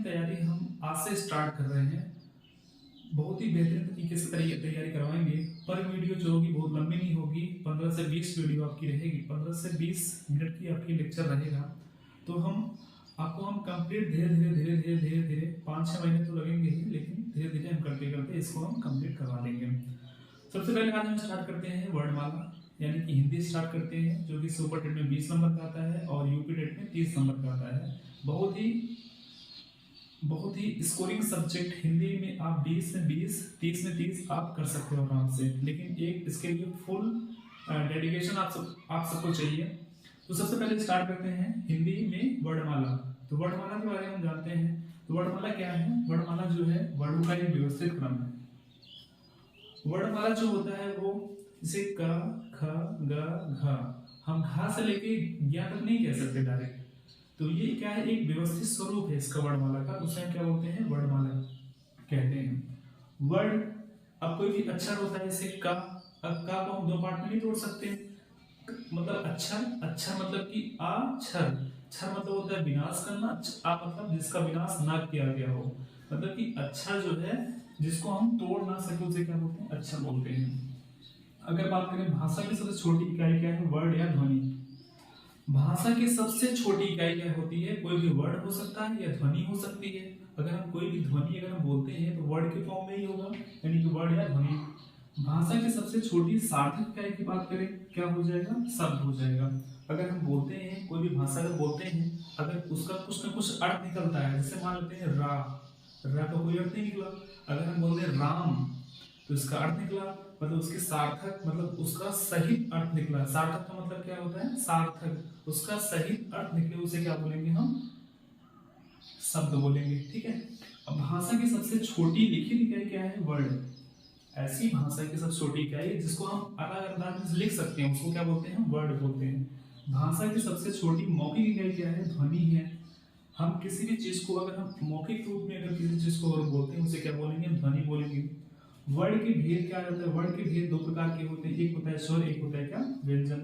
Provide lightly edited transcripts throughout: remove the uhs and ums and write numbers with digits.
तैयारी हम आज से स्टार्ट कर रहे हैं। बहुत ही बेहतरीन तरीके से तैयारी करवाएंगे। पर वीडियो जो होगी बहुत लंबी नहीं होगी, 15 से 20 वीडियो आपकी रहेगी, 15 से 20 मिनट की आपकी लेक्चर रहेगा। तो हम कंप्लीट धीरे धीरे 5-6 महीने तो लगेंगे ही, लेकिन धीरे धीरे हम करते करते इसको हम कंप्लीट करवा लेंगे। सबसे पहले आज हम स्टार्ट करते हैं वर्णमाला, यानी कि हिंदी स्टार्ट करते हैं, जो कि सुपर टेट में 20 नंबर का आता है और यूपी टेट में 30 नंबर का आता है। बहुत ही स्कोरिंग सब्जेक्ट। हिंदी में आप 20 में 20, 30 में 30 आप कर सकते हो आराम से, लेकिन एक इसके लिए फुल डेडिकेशन आप सबको चाहिए। तो सबसे पहले स्टार्ट करते हैं हिंदी में वर्णमाला। तो वर्णमाला के बारे में हम जानते हैं। तो वर्णमाला क्या है? वर्णमाला जो है वर्णों का एक व्यवस्थित क्रम है। वर्णमाला जो होता है वो जैसे क, ख, ग, घ, हम घ से लेके ज्ञ तक नहीं कह सकते डायरेक्ट। तो ये क्या है? एक व्यवस्थित स्वरूप है इसका वर्णमाला का, उसे हम क्या बोलते हैं? वर्णमाला कहते हैं। वर्ण, अब कोई भी अक्षर होता है जैसे क, अब का को हम दो पार्ट में नहीं तोड़ सकते। मतलब अक्षर मतलब कि आ छर, छर मतलब होता है विनाश करना, आ मतलब जिसका विनाश ना किया गया हो। मतलब कि अक्षर जो है जिसको हम तोड़ ना सके उसे क्या बोलते हैं? अक्षर बोलते हैं। अगर बात करें भाषा की सबसे छोटी इकाई क्या है? वर्ड या ध्वनि। भाषा की सबसे छोटी इकाई क्या होती है? कोई भी वर्ड हो सकता है या ध्वनि हो सकती है। अगर हम कोई भी ध्वनि अगर हम बोलते हैं तो वर्ड के फॉर्म में ही होगा, यानी कि वर्ड या ध्वनि। भाषा की सबसे छोटी सार्थक इकाई की बात करें, क्या हो जाएगा? शब्द हो जाएगा। अगर हम बोलते हैं, कोई भी भाषा अगर बोलते हैं, अगर उसका कुछ ना कुछ अर्थ निकलता है, जैसे मान लेते हैं रा का कोई अर्थ नहीं निकला। अगर हम बोलते हैं राम तो इसका अर्थ निकला, मतलब उसकी सार्थक, मतलब उसका सही अर्थ निकला। सार्थक का मतलब क्या होता है? सार्थक, उसका सही अर्थ निकले उसे क्या बोलेंगे? हम शब्द बोलेंगे। ठीक है। अब भाषा की सबसे छोटी लिखित इकाई क्या है? वर्ड। ऐसी भाषा की सबसे छोटी इकाई जिसको हम अलग अंदाज में लिख सकते हैं उसको क्या बोलते हैं? वर्ड बोलते हैं। भाषा की सबसे छोटी मौखिक इकाई क्या है? ध्वनि है। हम किसी भी चीज को अगर हम मौखिक रूप में अगर किसी चीज को अगर बोलते हैं उसे क्या बोलेंगे? ध्वनि बोलेंगे। वर्ड के भेद क्या रहता है? वर्ड के भेद दो प्रकार के होते हैं, एक होता है स्वर, एक होता है क्या? व्यंजन।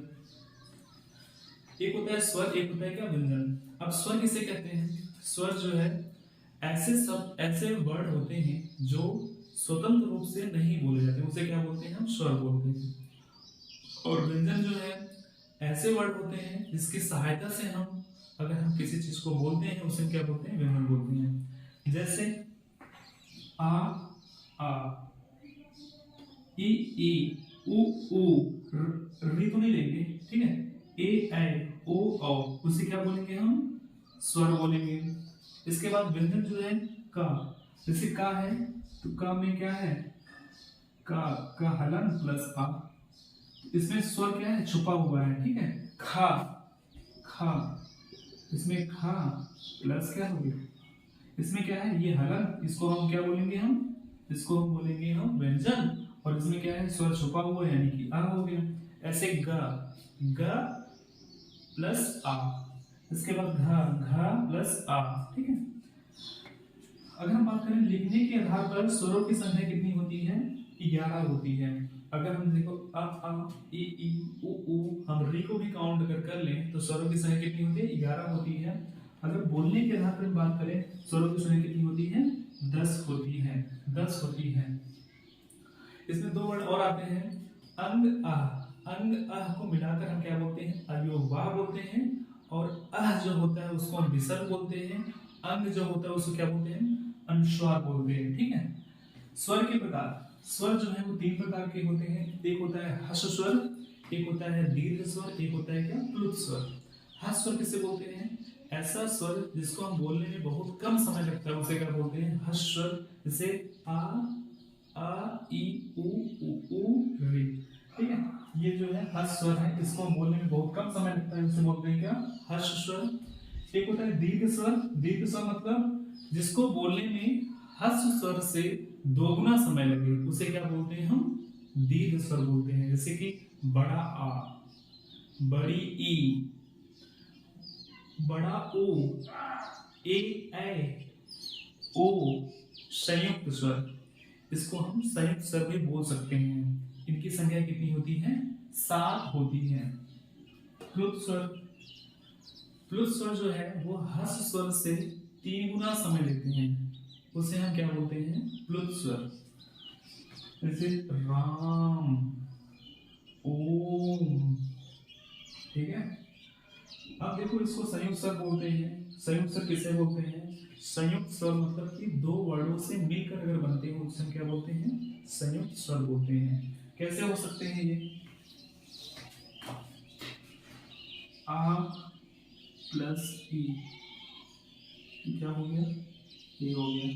एक होता है स्वर, एक होता है क्या? व्यंजन। अब स्वर किसे कहते हैं? स्वर जो है ऐसे वर्ड होते हैं जो स्वतंत्र रूप से नहीं बोले जाते, उसे क्या बोलते हैं? हम स्वर बोलते हैं। और व्यंजन जो है ऐसे वर्ड होते हैं जिसकी सहायता से हम अगर हम किसी चीज को बोलते हैं उसे क्या बोलते हैं? व्यंजन बोलते हैं। जैसे आ, ई उ री तो नहीं लेंगे, ठीक है। ए ओ उसे क्या बोलेंगे? हम स्वर बोलेंगे। इसके बाद व्यंजन जो है का, जैसे का है तो का में क्या है? का हलन प्लस आ, इसमें स्वर क्या है? छुपा हुआ है। ठीक है। खा खा, इसमें खा प्लस क्या हो गया? इसमें क्या है? ये हलन, इसको हम क्या बोलेंगे? इसको हम बोलेंगे हम व्यंजन। और इसमें क्या है? स्वर छुपा हुआ है, यानी कि आ हो गया। ऐसे ग प्लस आ, इसके बाद घ प्लस आ। ठीक है। अगर हम बात करें लिखने के आधार पर स्वरों की संख्या कितनी होती है? 11 होती है। अगर हम देखो आ ई उ हम री को भी काउंट कर लें तो स्वरों की संख्या कितनी होती है? 11 होती है। अगर बोलने के आधार पर बात करें स्वरों की संख्या कितनी होती है? 10 होती है। इसमें दो वर्ड और आते हैं, अंग आह को मिलाकर हम क्या बोलते हैं? अयोगवाह बोलते हैं। और अह जो होता है उसको हम विसर्ग बोलते हैं। अंग जो होता है उसको क्या बोलते हैं? अनुस्वार बोलते हैं। ठीक है। स्वर के प्रकार, स्वर जो है वो 3 प्रकार के होते हैं। एक होता है हर्ष स्वर, एक होता है दीर्घ स्वर, एक होता है क्या? प्लुत स्वर। हर्ष स्वर किसे बोलते हैं? ऐसा स्वर जिसको हम बोलने में बहुत कम समय लगता है उसे क्या बोलते हैं? हर्ष स्वर। जैसे आ ई उ री। ठीक है। ये जो है हर्ष स्वर है, इसको बोलने में बहुत कम समय लगता है, इसे बोलते हैं क्या? हर्ष स्वर। एक होता है दीर्घ स्वर। दीर्घ स्वर मतलब जिसको बोलने में हर्ष स्वर से दोगुना समय लगे उसे क्या बोलते हैं? हम दीर्घ स्वर बोलते हैं। जैसे कि बड़ा आ, बड़ी ई, बड़ा ओ, ए ओ, संयुक्त स्वर, इसको हम संयुक्त स्वर भी बोल सकते हैं। इनकी संख्या कितनी होती है? 7 होती है। प्लुत स्वर, प्लुत स्वर जो है वो हर्ष स्वर से 3 गुना समय लेते हैं उसे हम क्या बोलते हैं? प्लुत स्वर। जैसे राम, ओम, ठीक है। अब देखो इसको संयुक्त स्वर बोलते हैं। संयुक्त स्वर किसे बोलते हैं? संयुक्त स्वर मतलब कि 2 वर्डों से मिलकर अगर बनते हो उसे हम क्या बोलते हैं? संयुक्त स्वर बोलते हैं। कैसे हो सकते हैं ये? आ प्लस ई, क्या हो गया? ए हो गया।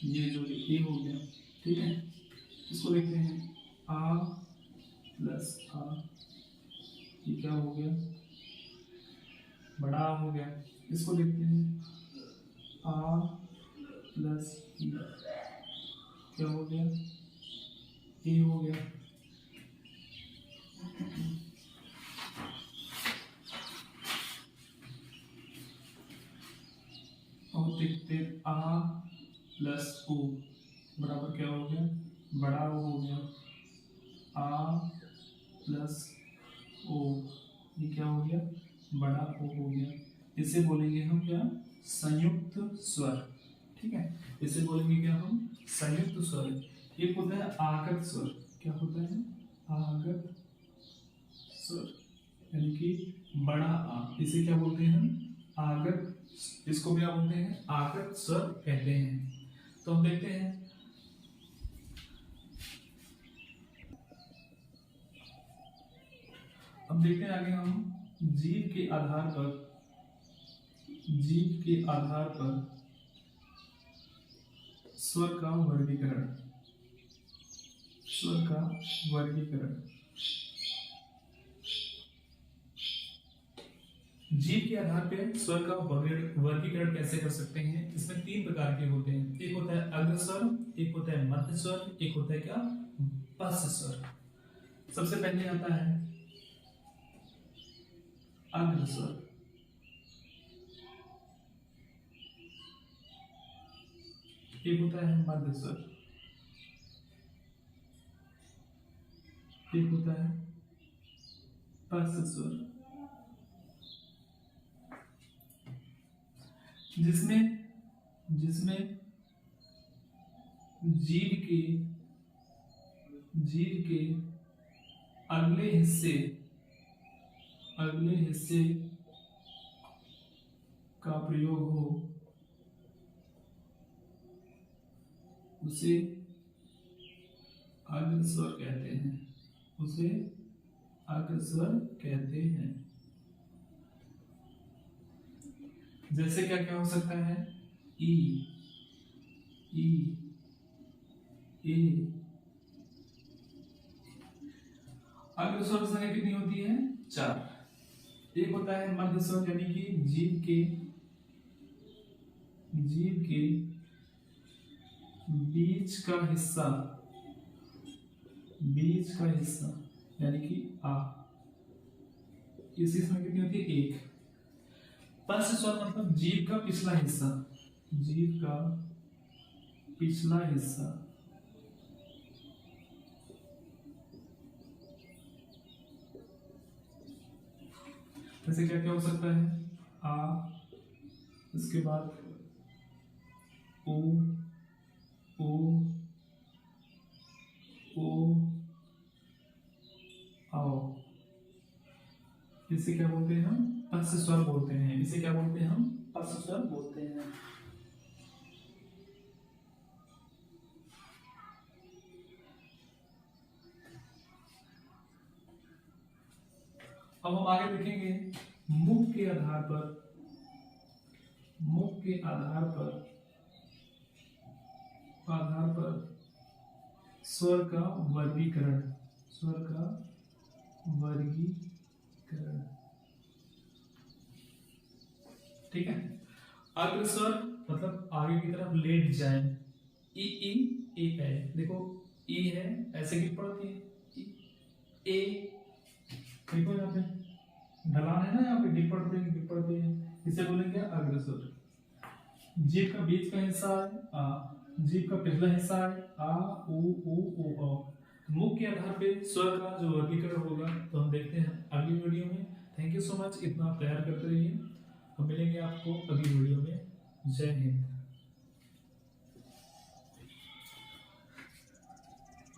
ये जो ए हो गया, ठीक है। इसको देखते हैं, आ प्लस आ, ये क्या हो गया? बड़ा हो गया। इसको देखते हैं, आ प्लस ई, क्या हो गया? ए हो गया। और देखते हैं, आ प्लस ओ बराबर क्या हो गया? बड़ा ओ हो गया। आ प्लस ओ, ये क्या हो गया? बड़ा ओ हो गया। इसे बोलेंगे हम क्या? संयुक्त स्वर, ठीक है। इसे बोलेंगे क्या हम? संयुक्त स्वर। एक होता है आगत स्वर। क्या होता है? आगत स्वर, यानी कि बड़ा आ, इसे क्या बोलते हैं हम? आगत। इसको क्या बोलते हैं? आगत स्वर कहते हैं। तो हम देखते हैं, अब देखते हैं आगे हम जीव के आधार पर, जीव के आधार पर स्वर का वर्गीकरण, स्वर का वर्गीकरण। जीव के आधार पर स्वर का वर्गीकरण कैसे कर सकते हैं? इसमें 3 प्रकार के होते हैं। एक होता है अग्र स्वर, एक होता है मध्य स्वर, एक होता है क्या? पश्च स्वर। सबसे पहले आता है अग्र स्वर। एक होता है मध्य स्वर, एक होता है पश्च स्वर। जिसमें जिसमें जीव के अगले हिस्से का प्रयोग हो उसे अग्र स्वर कहते हैं, उसे अग्र स्वर कहते हैं। जैसे क्या क्या हो सकता है? ई, ई, ए। अग्र स्वर की संख्या कितनी होती है? 4। एक होता है मध्य स्वर, यानी कि जीव के बीच का हिस्सा, यानी कि आ, इसकी संख्या कितनी होती है? 1। पश्च स्वर मतलब जीव का पिछला हिस्सा, जीव का पिछला हिस्सा। जैसे क्या क्या हो सकता है? आ, इसके बाद ओ, ओ, ओ, आओ। इसे क्या बोलते हैं हम? पश्च स्वर बोलते हैं। इसे क्या बोलते हैं हम? पश्च स्वर बोलते हैं। अब हम आगे देखेंगे मुख के आधार पर स्वर का वर्गीकरण, ठीक है। अग्र स्वर मतलब आगे की तरफ लेट जाए। ई, ई, ए है। देखो ई है, ऐसे गिर पड़ती है। ए, देखो यहाँ पे ढलान है ना, यहाँ पे गिर पड़ते हैं। इसे बोलेंगे अग्र स्वर। जीभ का बीच का हिस्सा है आ, जीभ का पिछला हिस्सा है आ, उ, ओ। मुख के आधार पे स्वर का जो वर्गीकरण होगा तो हम देखते हैं अगली वीडियो में। थैंक यू सो मच, इतना प्यार करते रहिए। हम मिलेंगे आपको अगली वीडियो में। जय हिंद।